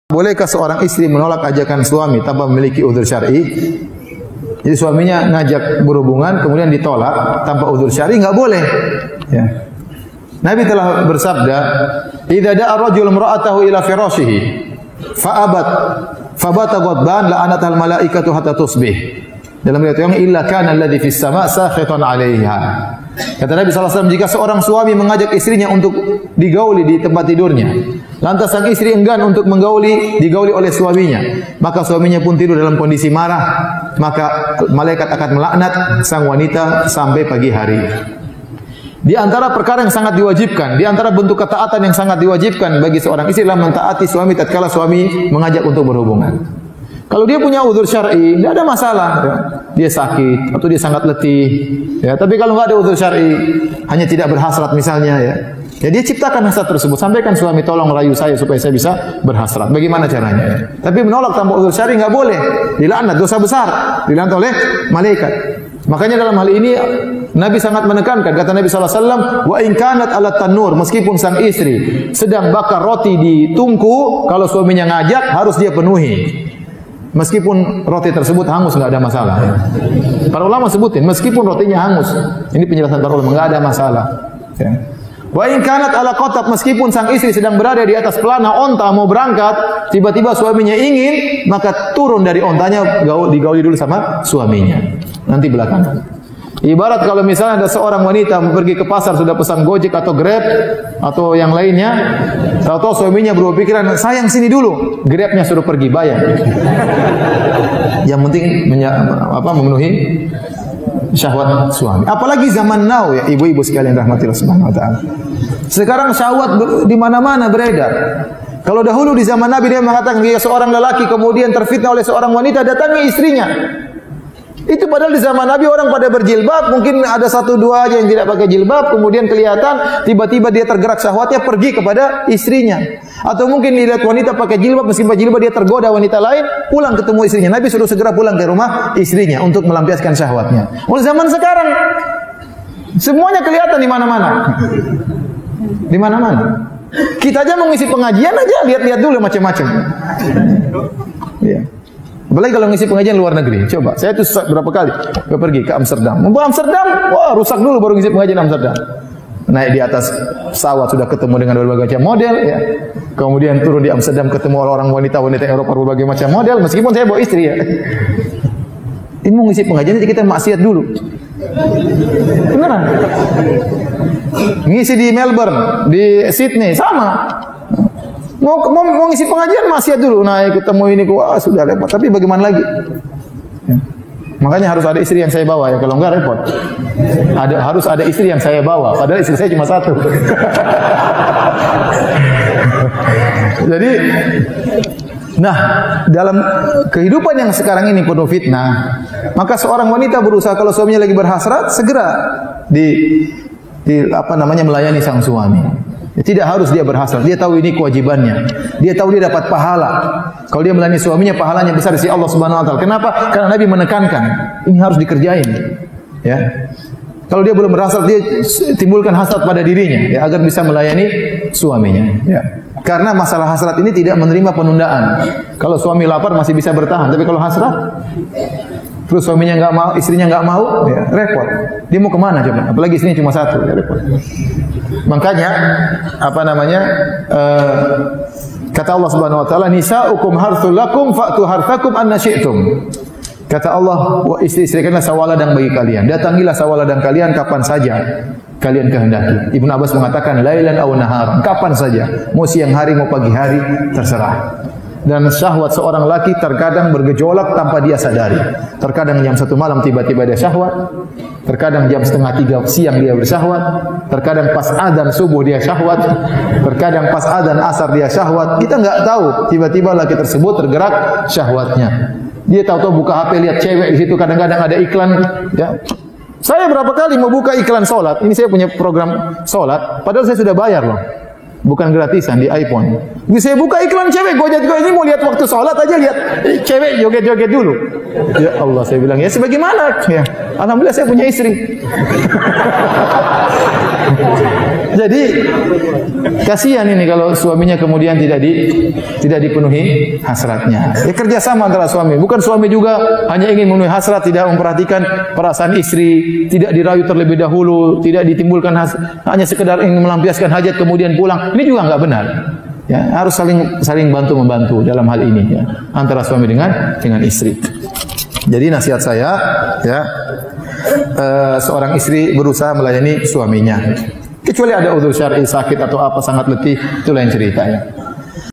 Bolehkah seorang istri menolak ajakan suami tanpa memiliki udzur syar'i? Jadi suaminya ngajak berhubungan kemudian ditolak tanpa udzur syar'i, enggak boleh. Ya. Nabi telah bersabda, "Idza da'a ar-rajulu imra'atahu ila firashihi fa'abat fabata ghadban la'anatal malaikatu hatta tusbih." Dalam riwayat yang illa kana alladhi fis sama' sakhitan 'alaiha. Kata Nabi SAW, jika seorang suami mengajak istrinya untuk digauli di tempat tidurnya, lantas sang istri enggan untuk digauli oleh suaminya, maka suaminya pun tidur dalam kondisi marah, maka malaikat akan melaknat sang wanita sampai pagi hari. Di antara perkara yang sangat diwajibkan, di antara bentuk ketaatan yang sangat diwajibkan bagi seorang istri adalah mentaati suami tatkala suami mengajak untuk berhubungan. Kalau dia punya udzur syar'i, tidak ada masalah. Ya. Dia sakit atau dia sangat letih. Ya, tapi kalau enggak ada udzur syar'i, hanya tidak berhasrat misalnya, ya dia ciptakan hasrat tersebut. Sampaikan suami, tolong rayu saya supaya saya bisa berhasrat. Bagaimana caranya? Ya. Tapi menolak tanpa udzur syar'i enggak boleh. Dilaknat, dosa besar. Dilaknat oleh malaikat. Makanya dalam hal ini Nabi sangat menekankan, kata Nabi SAW, wa in kanat ala tanur, meskipun sang istri sedang bakar roti di tungku, kalau suaminya ngajak harus dia penuhi. Meskipun roti tersebut hangus enggak ada masalah. Para ulama sebutin meskipun rotinya hangus. Ini penjelasan para ulama, enggak ada masalah. Ya. Wa in kanat ala qatab, meskipun sang istri sedang berada di atas pelana onta mau berangkat, tiba-tiba suaminya ingin, maka turun dari ontanya, digauli dulu sama suaminya. Nanti belakangan. Ibarat kalau misalnya ada seorang wanita pergi ke pasar sudah pesan Gojek atau Grab atau yang lainnya, tahu-tahu suaminya berpikiran, sayang sini dulu, Grabnya suruh pergi bayar. Yang penting memenuhi syahwat suami. Apalagi zaman now ya, ibu-ibu sekalian rahmatillah subhanahu wa ta'ala. Sekarang syahwat di mana-mana beredar. Kalau dahulu di zaman Nabi dia mengatakan jika seorang lelaki kemudian terfitnah oleh seorang wanita, datangi istrinya. Itu padahal di zaman Nabi orang pada berjilbab, mungkin ada satu dua aja yang tidak pakai jilbab, kemudian kelihatan, tiba-tiba dia tergerak syahwatnya pergi kepada istrinya. Atau mungkin dilihat wanita pakai jilbab, meskipun jilbab dia tergoda wanita lain, pulang ketemu istrinya. Nabi suruh segera pulang ke rumah istrinya untuk melampiaskan syahwatnya. Oleh zaman sekarang, semuanya kelihatan di mana-mana. Di mana-mana. Kita aja mengisi pengajian aja, lihat-lihat dulu macam-macam. Iya. Apalagi kalau ngisi pengajian luar negeri. Coba, saya itu berapa kali pergi ke Amsterdam. Mau Amsterdam, wah rusak dulu baru ngisi pengajian Amsterdam. Naik di atas pesawat sudah ketemu dengan berbagai macam model, ya. Kemudian turun di Amsterdam ketemu orang wanita-wanita Eropa berbagai macam model. Meskipun saya bawa istri ya. Ini mau ngisi pengajian kita maksiat dulu. Beneran. Ngisi di Melbourne, di Sydney sama. Mau ngisi pengajian maksiat dulu, naik ketemu ini, wah sudah repot. Tapi bagaimana lagi? Ya. Makanya harus ada istri yang saya bawa ya, kalau enggak repot. Harus ada istri yang saya bawa, padahal istri saya cuma satu. Jadi, nah dalam kehidupan yang sekarang ini penuh fitnah, maka seorang wanita berusaha kalau suaminya lagi berhasrat segera melayani sang suami. Tidak harus dia berhasrat, dia tahu ini kewajibannya. Dia tahu dia dapat pahala. Kalau dia melayani suaminya, pahalanya besar di sisi Allah Subhanahu wa taala. Kenapa? Karena Nabi menekankan, ini harus dikerjain. Ya. Kalau dia belum berhasrat, dia timbulkan hasrat pada dirinya ya, agar bisa melayani suaminya. Ya. Karena masalah hasrat ini tidak menerima penundaan. Kalau suami lapar masih bisa bertahan, tapi kalau hasrat terus suaminya enggak mau, istrinya enggak mau, ya, repot. Dia mau kemana coba? Apalagi istrinya cuma satu, ya, repot. Makanya kata Allah Subhanahu wa taala, nisaukum harthul lakum fa'tu harthakum anna syi'tum. Kata Allah, istri-istri kalian sawaladang bagi kalian. Datangilah sawaladang kalian kapan saja kalian kehendaki. Ibnu Abbas mengatakan lailan aw naharan, kapan saja, mau siang hari mau pagi hari terserah. Dan syahwat seorang laki terkadang bergejolak tanpa dia sadari. Terkadang jam 1 malam tiba-tiba dia syahwat. Terkadang jam 2:30 siang dia bersyahwat. Terkadang pas adzan subuh dia syahwat. Terkadang pas adzan asar dia syahwat. Kita enggak tahu, tiba-tiba laki tersebut tergerak syahwatnya. Dia tahu-tahu buka HP lihat cewek di situ, kadang-kadang ada iklan, ya. Saya berapa kali mau buka iklan salat. Ini saya punya program salat, padahal saya sudah bayar loh. Bukan gratisan di iPhone. Jadi saya buka iklan cewek, ini mau lihat waktu sholat aja lihat cewek joget-joget dulu. Ya Allah, saya bilang ya sebagaimana? Ya, alhamdulillah saya punya istri. Jadi kasihan ini kalau suaminya kemudian tidak dipenuhi hasratnya. Ya kerjasama antara suami. Bukan suami juga hanya ingin memenuhi hasrat, tidak memperhatikan perasaan istri, tidak dirayu terlebih dahulu, tidak ditimbulkan hanya sekedar ingin melampiaskan hajat kemudian pulang. Ini juga enggak benar. Ya, harus saling bantu membantu dalam hal ini ya, antara suami dengan istri. Jadi nasihat saya ya, seorang istri berusaha melayani suaminya. Kecuali ada udzur syar'i, sakit atau apa sangat letih, itu lain cerita ya.